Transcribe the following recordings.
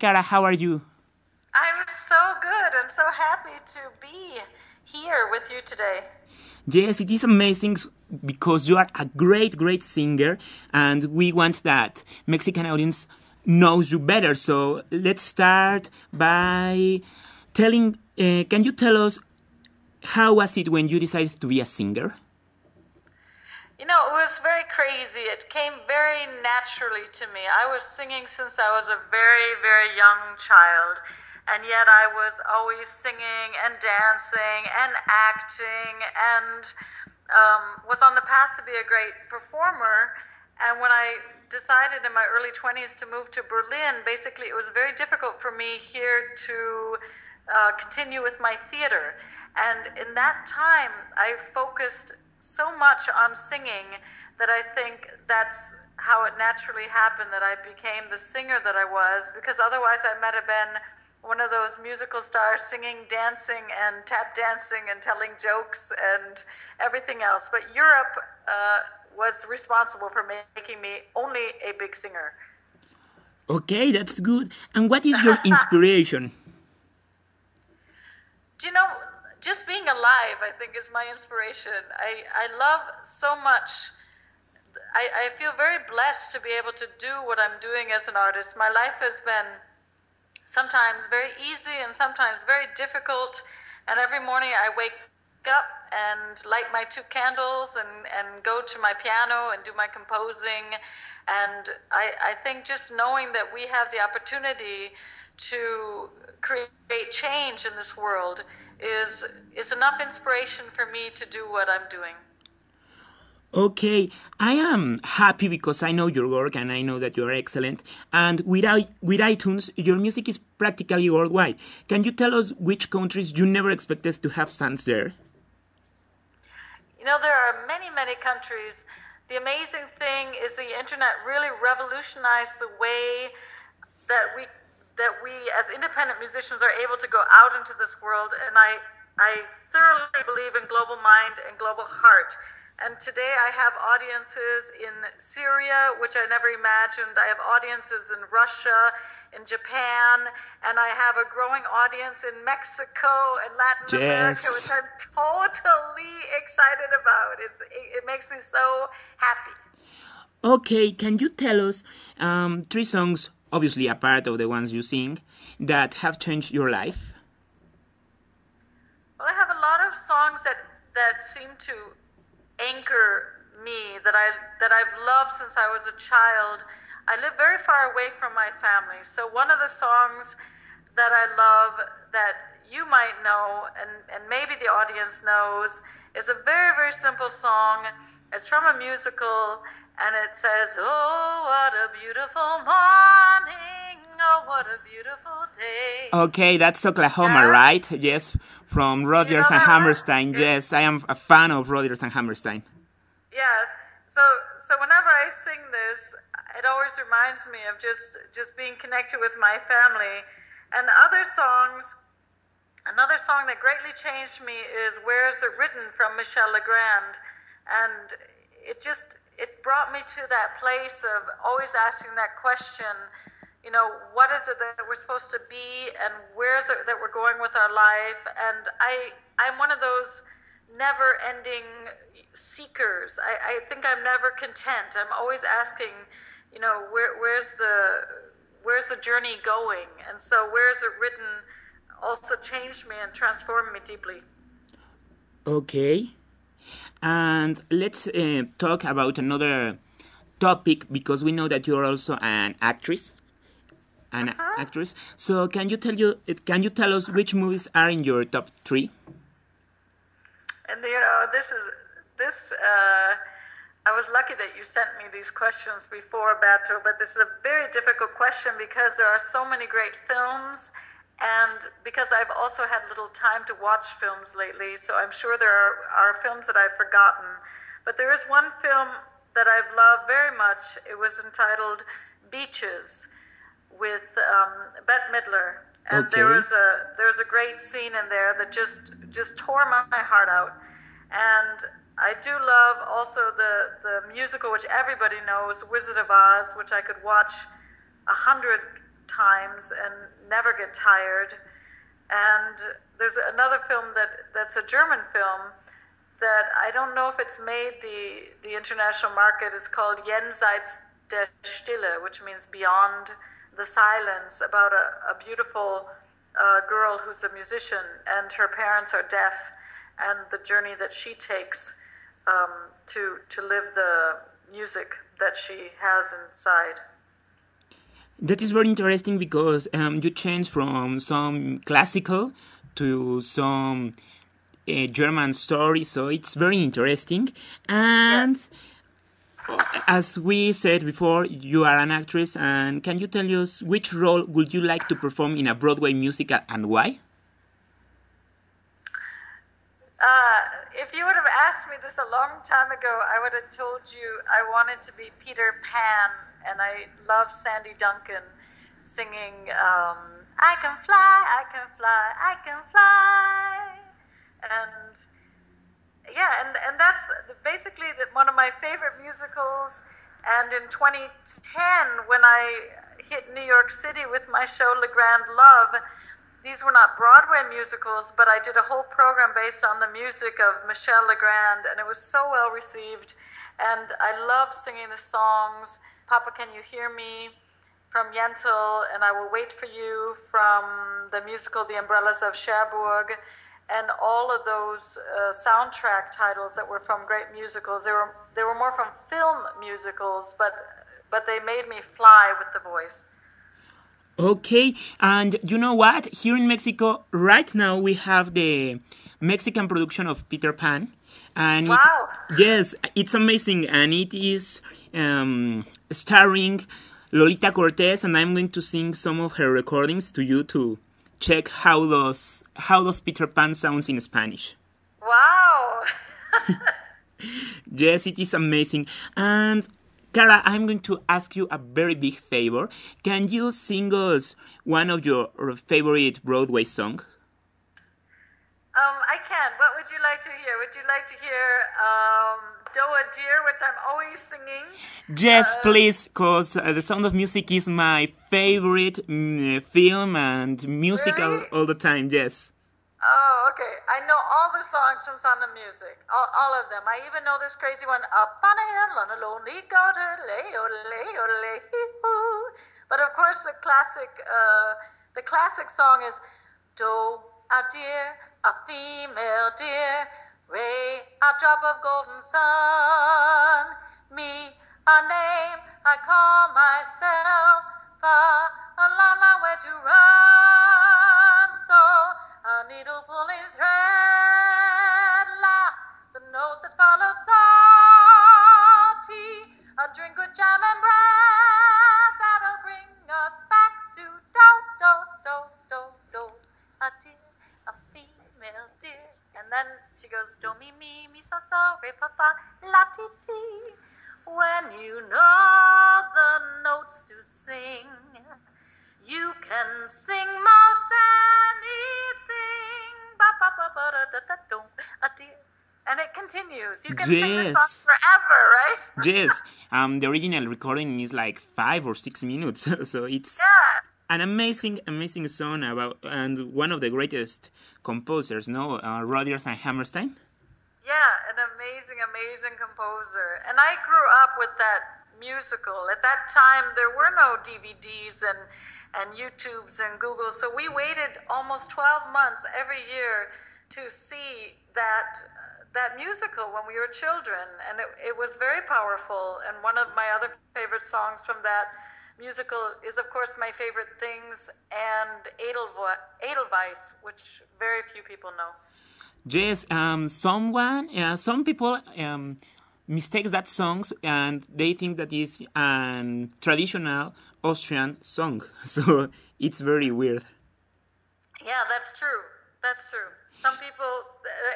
Kara, how are you? I'm so good and so happy to be here with you today. Yes, it is amazing because you are a great, great singer, and we want that Mexican audience knows you better. So let's start by telling. Can you tell us how was it when you decided to be a singer? You know, it was very crazy. It came very naturally to me. I was singing since I was a very, very young child. And yet I was always singing and dancing and acting and was on the path to be a great performer. And when I decided in my early 20s to move to Berlin, basically it was very difficult for me here to continue with my theater. And in that time, I focused so much on singing that I think that's how it naturally happened that I became the singer that I was, because otherwise I might have been one of those musical stars singing, dancing, and tap dancing and telling jokes and everything else. But Europe was responsible for making me only a big singer. Okay, that's good. And what is your inspiration? Do you know, just being alive, I think, is my inspiration. I love so much. I feel very blessed to be able to do what I'm doing as an artist. My life has been sometimes very easy and sometimes very difficult. And every morning I wake up and light my 2 candles and go to my piano and do my composing. And I think just knowing that we have the opportunity to create change in this world is enough inspiration for me to do what I'm doing. Okay, I am happy because I know your work and I know that you are excellent. And with iTunes, your music is practically worldwide. Can you tell us which countries you never expected to have fans there? You know, there are many, many countries. The amazing thing is the internet really revolutionized the way that we as independent musicians are able to go out into this world. And I thoroughly believe in global mind and global heart. And today I have audiences in Syria, which I never imagined. I have audiences in Russia, in Japan, and I have a growing audience in Mexico and Latin America, which I'm totally excited about. It makes me so happy. Okay, can you tell us 3 songs, obviously a part of the ones you sing, that have changed your life? Well, I have a lot of songs that seem to anchor me, that I've loved since I was a child. I live very far away from my family, so one of the songs that I love that you might know and maybe the audience knows is a very, very simple song. It's from a musical and it says, "Oh, what a beautiful morning, oh, what a beautiful day." Okay, that's Oklahoma, right? Yes, from Rodgers and Hammerstein. Yes, I am a fan of Rodgers and Hammerstein. Yes. So whenever I sing this, it always reminds me of just being connected with my family. And another song that greatly changed me is "Where Is It Written" from Michel Legrand. And it brought me to that place of always asking that question, you know, what is it that we're supposed to be and where is it that we're going with our life? And I'm one of those never-ending seekers. I think I'm never content. I'm always asking, you know, where's the journey going? And so "Where Is It Written" also changed me and transformed me deeply. Okay. And let's talk about another topic, because we know that you're also an actress. Actress. So can you tell us which movies are in your top 3? And you know, I was lucky that you sent me these questions before, Beto, but this is a very difficult question because there are so many great films, and because I've also had little time to watch films lately, so I'm sure there are films that I've forgotten. But there is one film that I've loved very much. It was entitled Beaches, with Bette Midler. And Okay. there was a great scene in there that just tore my heart out. And I do love also the musical, which everybody knows, Wizard of Oz, which I could watch 100 times and never get tired. And there's another film that's a German film that I don't know if it's made the international market. It's called Jenseits der Stille, which means beyond the silence, about a beautiful girl who's a musician and her parents are deaf, and the journey that she takes to live the music that she has inside. That is very interesting because you change from some classical to some German story, so it's very interesting. And Yes. as we said before, you are an actress, and can you tell us which role would you like to perform in a Broadway musical and why? If you would have asked me this a long time ago, I would have told you I wanted to be Peter Pan, and I love Sandy Duncan singing, I can fly, I can fly, I can fly. And yeah, and that's basically one of my favorite musicals. And in 2010, when I hit New York City with my show Le Grand Love, these were not Broadway musicals, but I did a whole program based on the music of Michel Legrand, and it was so well received. And I love singing the songs, Papa Can You Hear Me, from Yentl, and I Will Wait for You, from the musical The Umbrellas of Cherbourg, and all of those soundtrack titles that were from great musicals. They were more from film musicals, but they made me fly with the voice. Okay, and you know what? Here in Mexico, right now, we have the Mexican production of Peter Pan. And Wow. yes, it's amazing. And it is starring Lolita Cortez, and I'm going to sing some of her recordings to you to check how does Peter Pan sounds in Spanish. Wow. Yes, it is amazing. And Kara, I'm going to ask you a very big favor. Can you sing us one of your favorite Broadway songs? I can. What would you like to hear? Would you like to hear Doe a Deer, which I'm always singing? Yes, please, because The Sound of Music is my favorite film and musical Really? all the time, yes. Oh, okay. I know all the songs from Sound of Music, all of them. I even know this crazy one, Up on a Hill on a Lonely Goatherd, lay, odelay, odelay, hee-hoo. But of course, the classic song is Doe a deer, a female deer, Ray, a drop of golden sun, me, a name I call myself, a long, long way to run, so a needle pulling thread, la, the note that follows salty, a drink with jam and bread, that'll bring us back to do, do, do, do, do, a deer, a female deer. And then she goes, do, mi, so, re, fa, fa, la, ti, ti. When you know the notes to sing, you can sing most anything. Ba, ba, ba, ba, da, da, da, dum, a deer. And it continues. You can sing the song Yes. forever, right? Yes, the original recording is like 5 or 6 minutes, so it's Yeah. an amazing song about, and one of the greatest composers, no, Rodgers and Hammerstein. Yeah, an amazing composer. And I grew up with that musical. At that time, there were no DVDs and YouTubes and Google, so we waited almost 12 months every year to see that musical when we were children, and it was very powerful. And one of my other favorite songs from that musical is, of course, My Favorite Things and Edelweiss, which very few people know. Yes, some people mistakes that songs and they think that is a traditional Austrian song, so it's very weird. Yeah, that's true. That's true. Some people,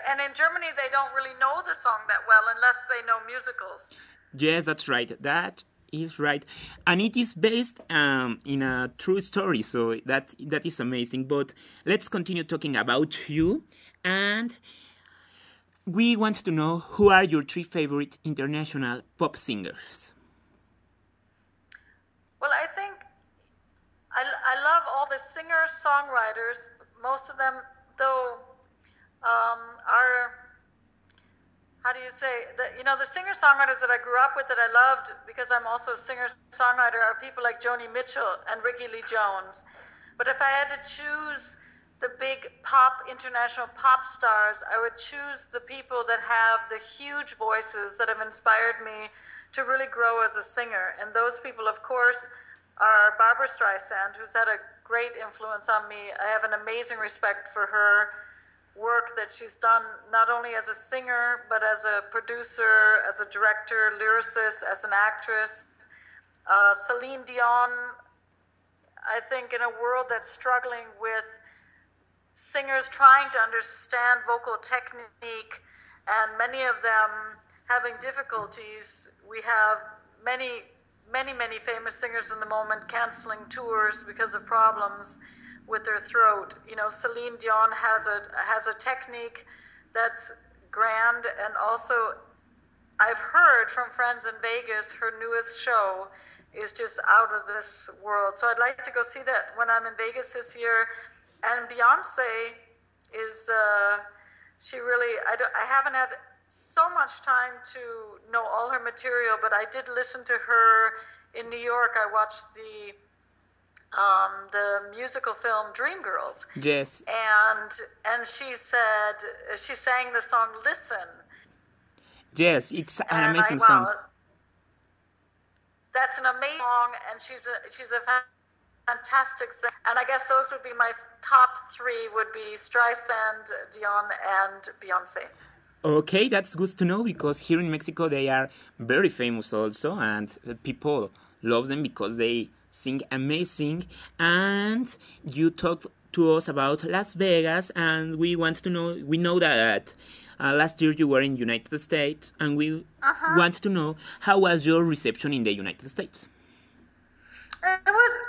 and in Germany, they don't really know the song that well unless they know musicals. Yes, that's right. That is right, and it is based in a true story. So that is amazing. But let's continue talking about you, and we want to know who are your 3 favorite international pop singers. Well, I think I love all the singer-songwriters. Most of them, though, are, how do you say, the singer-songwriters that I grew up with that I loved, because I'm also a singer-songwriter, are people like Joni Mitchell and Ricky Lee Jones. But if I had to choose the big international pop stars, I would choose the people that have the huge voices that have inspired me to really grow as a singer. And those people, of course, are Barbra Streisand, who's had a great influence on me. I have an amazing respect for her work that she's done, not only as a singer, but as a producer, as a director, lyricist, as an actress. Celine Dion, I think in a world that's struggling with singers trying to understand vocal technique, and many of them having difficulties, we have many famous singers in the moment canceling tours because of problems with their throat. Celine Dion has a technique that's grand, and also I've heard from friends in Vegas her newest show is just out of this world. So I'd like to go see that when I'm in Vegas this year. And Beyonce is she really, I haven't had so much time to know all her material, but I did listen to her in New York. I watched the musical film Dreamgirls. Yes. And she sang the song Listen. Yes, it's an amazing song. That's an amazing song, and she's a fantastic singer. And I guess those would be my top three, would be Streisand, Dion, and Beyonce. Okay, that's good to know, because here in Mexico they are very famous also, and people love them because they sing amazing. And you talked to us about Las Vegas, and we know that last year you were in United States, and we want to know, how was your reception in the United States?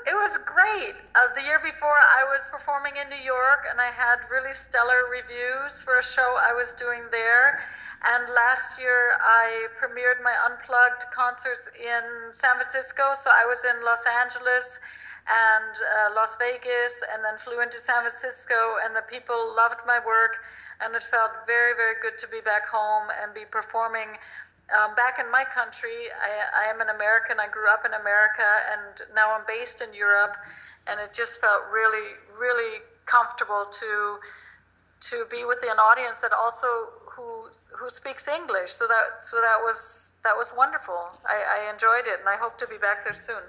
It was great. The year before, I was performing in New York, and I had really stellar reviews for a show I was doing there. And last year, I premiered my Unplugged concerts in San Francisco. So I was in Los Angeles and Las Vegas, and then flew into San Francisco, and the people loved my work, and it felt very, very good to be back home and be performing back in my country. I am an American. I grew up in America, and now I'm based in Europe, and it just felt really, really comfortable to be with an audience that also who speaks English. So that was wonderful. I enjoyed it, and I hope to be back there soon.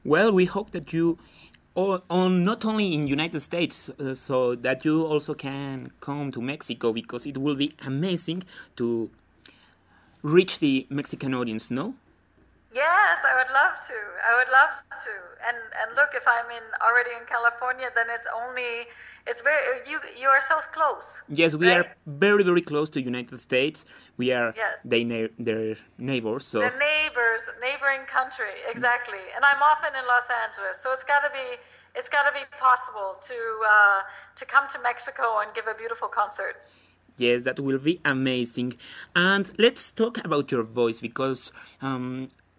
Well, we hope that you, not only in United States, so that you also can come to Mexico, because it will be amazing to reach the Mexican audience, no? Yes, I would love to. And look, if I'm already in California, then you are so close. Yes, we are very, very close to United States. We are their neighbors. So the neighboring country, exactly. And I'm often in Los Angeles, so it's got to be possible to come to Mexico and give a beautiful concert. Yes, that will be amazing. And let's talk about your voice, because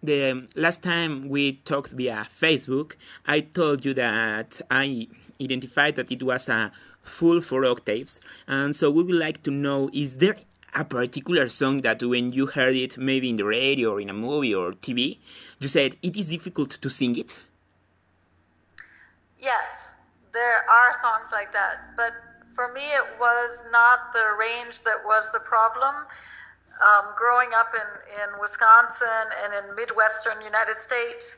the last time we talked via Facebook, I told you that I identified that it was a full 4 octaves. And so we would like to know, is there a particular song that when you heard it, maybe in the radio or in a movie or TV, you said it is difficult to sing it? Yes, there are songs like that, but for me, it was not the range that was the problem. Growing up in Wisconsin and in Midwestern United States,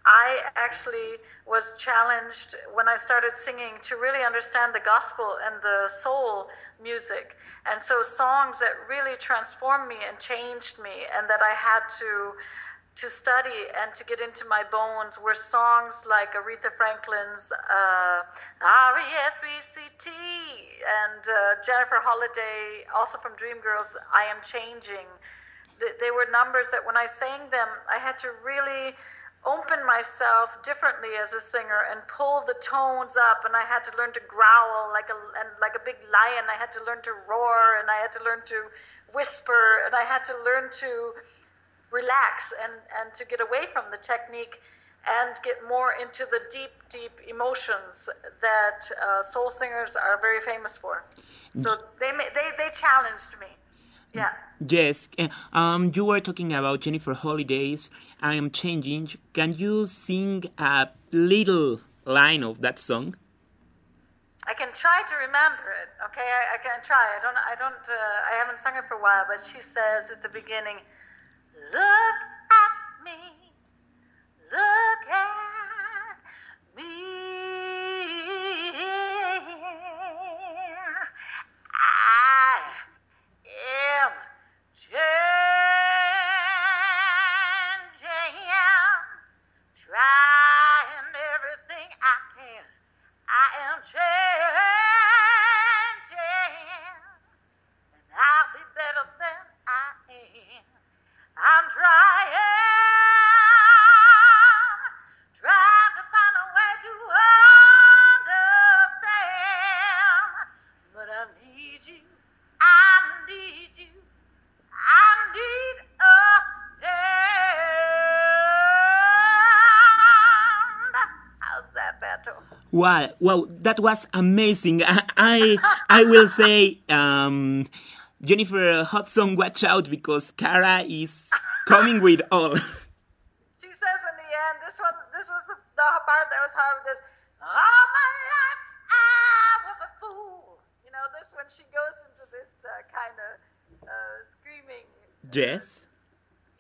I actually was challenged when I started singing to really understand the gospel and the soul music. And so songs that really transformed me and changed me, and that I had to study and to get into my bones, were songs like Aretha Franklin's R-E-S-P-C-T, and Jennifer Holliday, also from Dreamgirls, I Am Changing. They were numbers that when I sang them, I had to really open myself differently as a singer and pull the tones up, and I had to learn to growl like a big lion. I had to learn to roar, and I had to learn to whisper, and I had to learn to relax and to get away from the technique and get more into the deep, deep emotions that soul singers are very famous for. So they challenged me. Yeah. Yes, you were talking about Jennifer Holiday's I Am Changing. Can you sing a little line of that song? I can try to remember it. Okay, I can try. I haven't sung it for a while, but she says at the beginning, "Look at me, look at me. I am changing, trying everything I can. I am changing, and I'll be better than I am. I'm trying to find a way to understand. But I need you, I need you, I need a hand. How's that, Beto? Wow, that was amazing. I will say, Jennifer Hudson, watch out because Kara is coming with all. She says in the end, this was the part that was hard with this. All my life I was a fool. You know, this when she goes into this kind of screaming. Yes.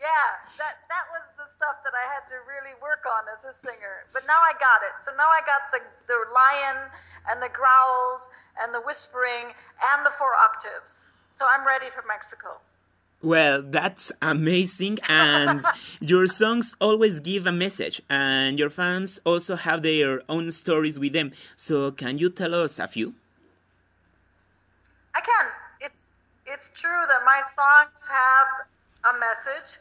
Yeah, that was the stuff that I had to really work on as a singer. But now I got it. So now I got the lion and the growls and the whispering and the 4 octaves. So I'm ready for Mexico. Well, that's amazing, and your songs always give a message, and your fans also have their own stories with them. So can you tell us a few? I can. It's true that my songs have a message.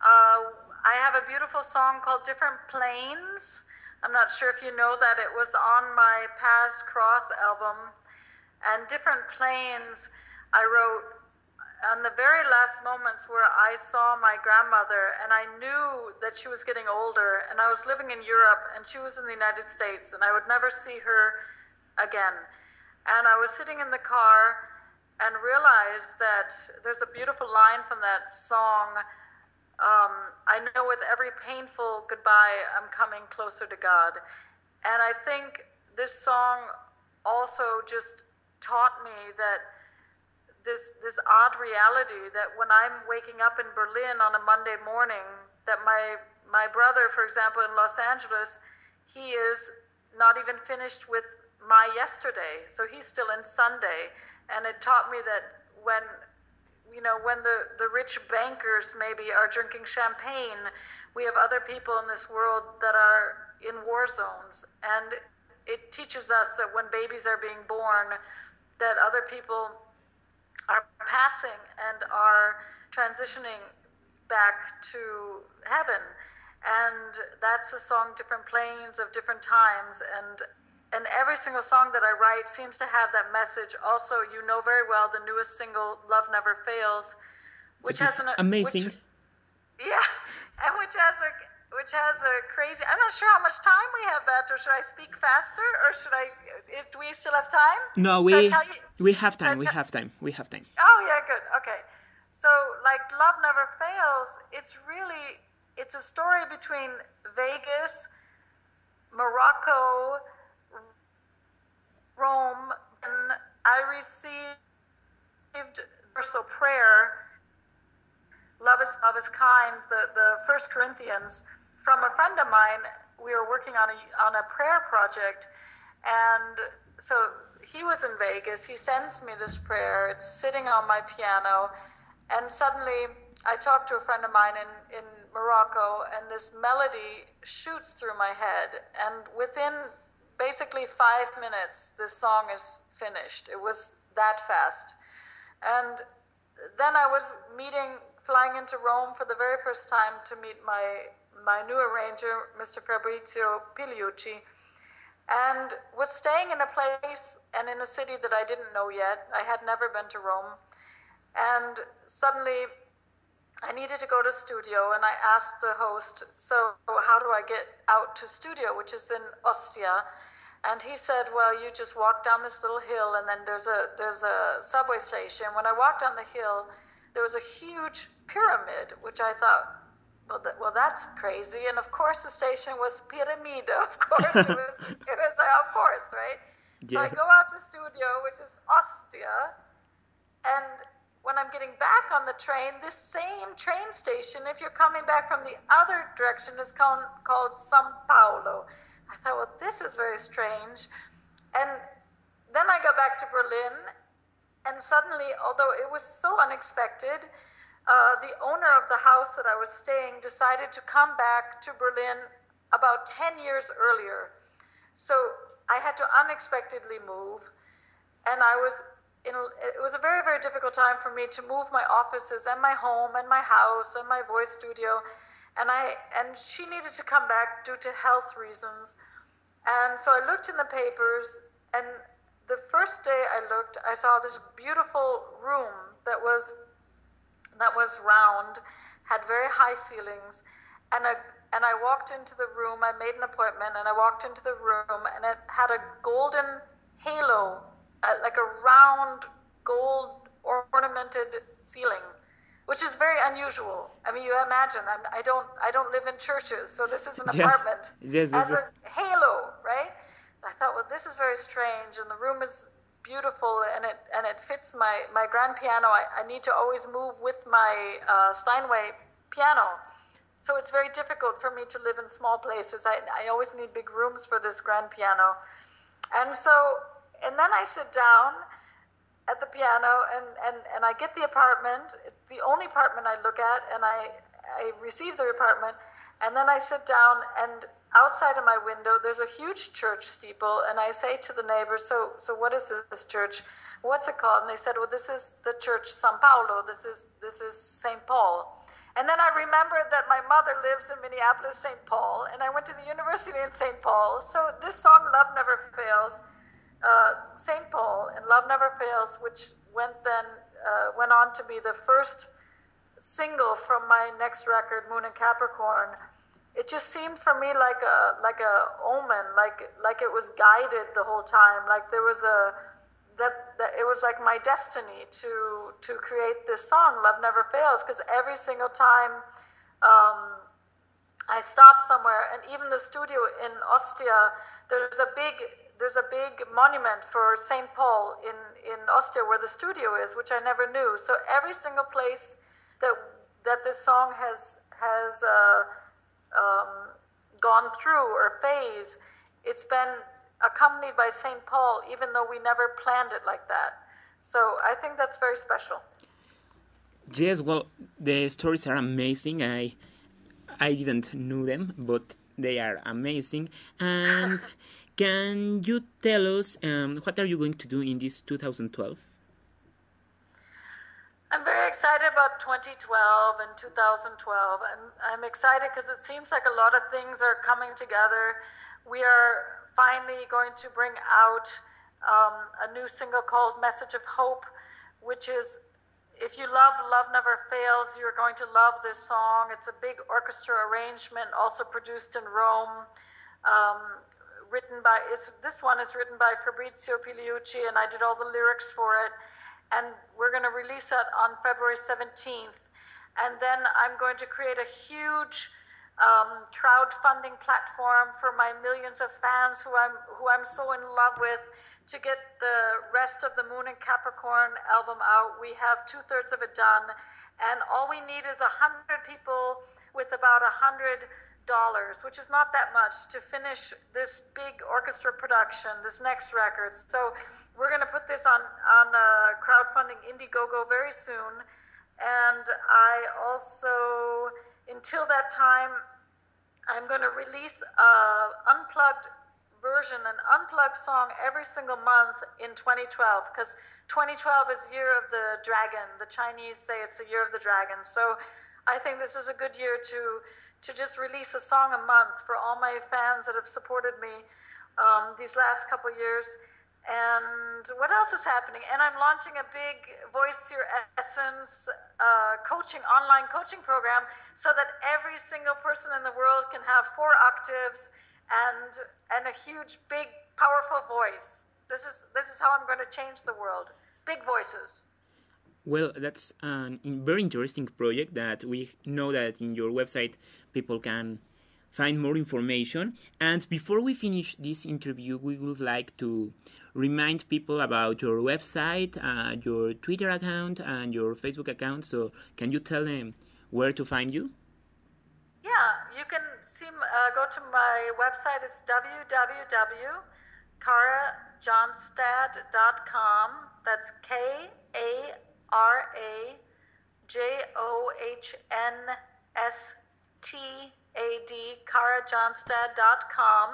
I have a beautiful song called Different Planes. I'm not sure if you know that. It was on my Past Cross album. And Different Planes I wrote on the very last moments where I saw my grandmother, and I knew that she was getting older, and I was living in Europe and she was in the United States, and I would never see her again. And I was sitting in the car and realized that there's a beautiful line from that song, I know with every painful goodbye I'm coming closer to God. And I think this song also just taught me that this odd reality that when I'm waking up in Berlin on a Monday morning, that my brother, for example, in Los Angeles, he is not even finished with my yesterday, so he's still in Sunday. And it taught me that when the rich bankers maybe are drinking champagne, we have other people in this world that are in war zones. And it teaches us that when babies are being born, that other people are passing and are transitioning back to heaven. And that's a song, Different Planes of Different Times. And every single song that I write seems to have that message. Also, you know very well the newest single, Love Never Fails, which has amazing. And which has a crazy. I'm not sure how much time we have, Beto. Should I speak faster, or should I? Do we still have time? No, we have time. We have time. Oh yeah, good. Okay. So like Love Never Fails, it's a story between Vegas, Morocco, Rome, and I received universal prayer. Love is kind. The 1 Corinthians from a friend of mine. We were working on a prayer project, and so he was in Vegas. He sends me this prayer. It's sitting on my piano, and suddenly I talked to a friend of mine in Morocco, and this melody shoots through my head, and within basically 5 minutes, this song is finished. It was that fast. And then I was flying into Rome for the very first time to meet my new arranger, Mr. Fabrizio Pigliucci, and was staying in a place and in a city that I didn't know yet. I had never been to Rome. And suddenly I needed to go to studio, and I asked the host, so how do I get out to studio, which is in Ostia? And he said, well, you just walk down this little hill, and then there's a subway station. When I walked down the hill, there was a huge pyramid, which I thought, well, that's crazy. And of course, the station was Piramide. Of course, it was of course, right? Yes. So I go out to studio, which is Ostia, and when I'm getting back on the train, this same train station, if you're coming back from the other direction, is called São Paulo. I thought, well, this is very strange. And then I go back to Berlin, and suddenly, although it was so unexpected, the owner of the house that I was staying decided to come back to Berlin about 10 years earlier. So I had to unexpectedly move, and it was a very, very difficult time for me to move my offices and my home and my house and my voice studio. And she needed to come back due to health reasons. And so I looked in the papers, and the first day I looked, I saw this beautiful room that was round, had very high ceilings, and I walked into the room. I made an appointment, and I walked into the room, and it had a golden halo, like a round gold ornamented ceiling, which is very unusual. I mean, you imagine, I don't live in churches, so this is an apartment. Yes, as a halo, right? I thought, well, this is very strange, and the room is beautiful, and it fits my grand piano. I need to always move with my Steinway piano, so it's very difficult for me to live in small places. I always need big rooms for this grand piano, and then I sit down at the piano, and I get the apartment, the only apartment I look at, and I receive the apartment, and then I sit down, and outside of my window there's a huge church steeple, and I say to the neighbors, so what is this church? What's it called? And they said, well, this is the church São Paulo, this is St. Paul. And then I remembered that my mother lives in Minneapolis, St. Paul, and I went to the university in St. Paul, so this song, Love Never Fails, St. Paul and Love Never Fails, which went on to be the first single from my next record, Moon and Capricorn. It just seemed for me like a omen, like it was guided the whole time, like there was that it was like my destiny to create this song, Love Never Fails, because every single time I stop somewhere, and even the studio in Ostia, there's a big monument for St. Paul in Ostia where the studio is, which I never knew. So every single place that this song has gone through or phase, it's been accompanied by St. Paul, even though we never planned it like that. So I think that's very special. Yes, well, the stories are amazing. I didn't know them, but they are amazing. And can you tell us what are you going to do in this 2012? I'm very excited about 2012 and 2012. I'm excited because it seems like a lot of things are coming together. We are finally going to bring out a new single called Message of Hope, which is, if you love Love Never Fails, you're going to love this song. It's a big orchestra arrangement, also produced in Rome. This one is written by Fabrizio Piliucci, and I did all the lyrics for it. And we're going to release it on February 17th. And then I'm going to create a huge crowdfunding platform for my millions of fans who I'm so in love with, to get the rest of the Moon and Capricorn album out. We have 2/3 of it done, and all we need is 100 people with about $100, which is not that much, to finish this big orchestra production, this next record. So we're going to put this on crowdfunding Indiegogo very soon. And I also, until that time, I'm going to release an unplugged version, an unplugged song every single month in 2012, because 2012 is Year of the Dragon. The Chinese say it's the Year of the Dragon. So I think this is a good year to just release a song a month for all my fans that have supported me these last couple years. And what else is happening? And I'm launching a big Voice Your Essence online coaching program, so that every single person in the world can have 4 octaves and a huge, big, powerful voice. This is how I'm going to change the world. Big voices. Well, that's a very interesting project that we know that in your website people can find more information. And before we finish this interview, we would like to remind people about your website, your Twitter account, and your Facebook account. So can you tell them where to find you? Yeah, you can go to my website. It's www.karajohnstad.com. That's KaraJohnstad, karajohnstad.com.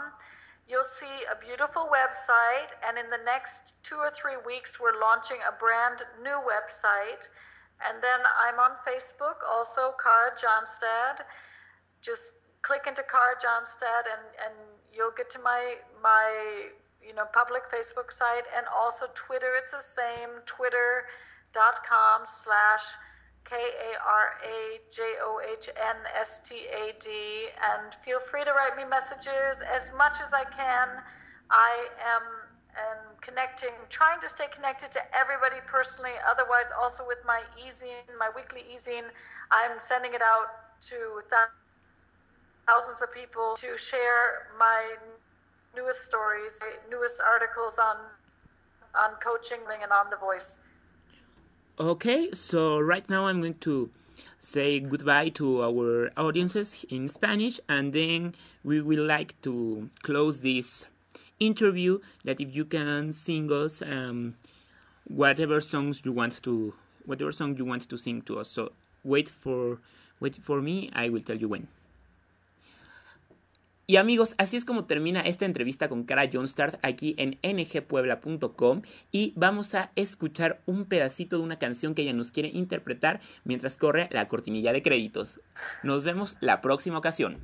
You'll see a beautiful website, and in the next 2 or 3 weeks, we're launching a brand new website. And then I'm on Facebook, also Kara Johnstad. Just click into Kara Johnstad, and you'll get to my public Facebook site, and also Twitter. It's the same, twitter.com/KaraJohnstad, and feel free to write me messages as much as I can. I am trying to stay connected to everybody personally. Otherwise, also with my e-zine, my weekly e-zine, I'm sending it out to thousands of people to share my newest stories, newest articles on coaching and on the voice. Okay, so right now I'm going to say goodbye to our audiences in Spanish, and then we will like to close this interview. That if you can sing us whatever song you want to sing to us. So wait for me, I will tell you when. Y amigos, así es como termina esta entrevista con Kara Johnstad aquí en ngpuebla.com, y vamos a escuchar un pedacito de una canción que ella nos quiere interpretar mientras corre la cortinilla de créditos. Nos vemos la próxima ocasión.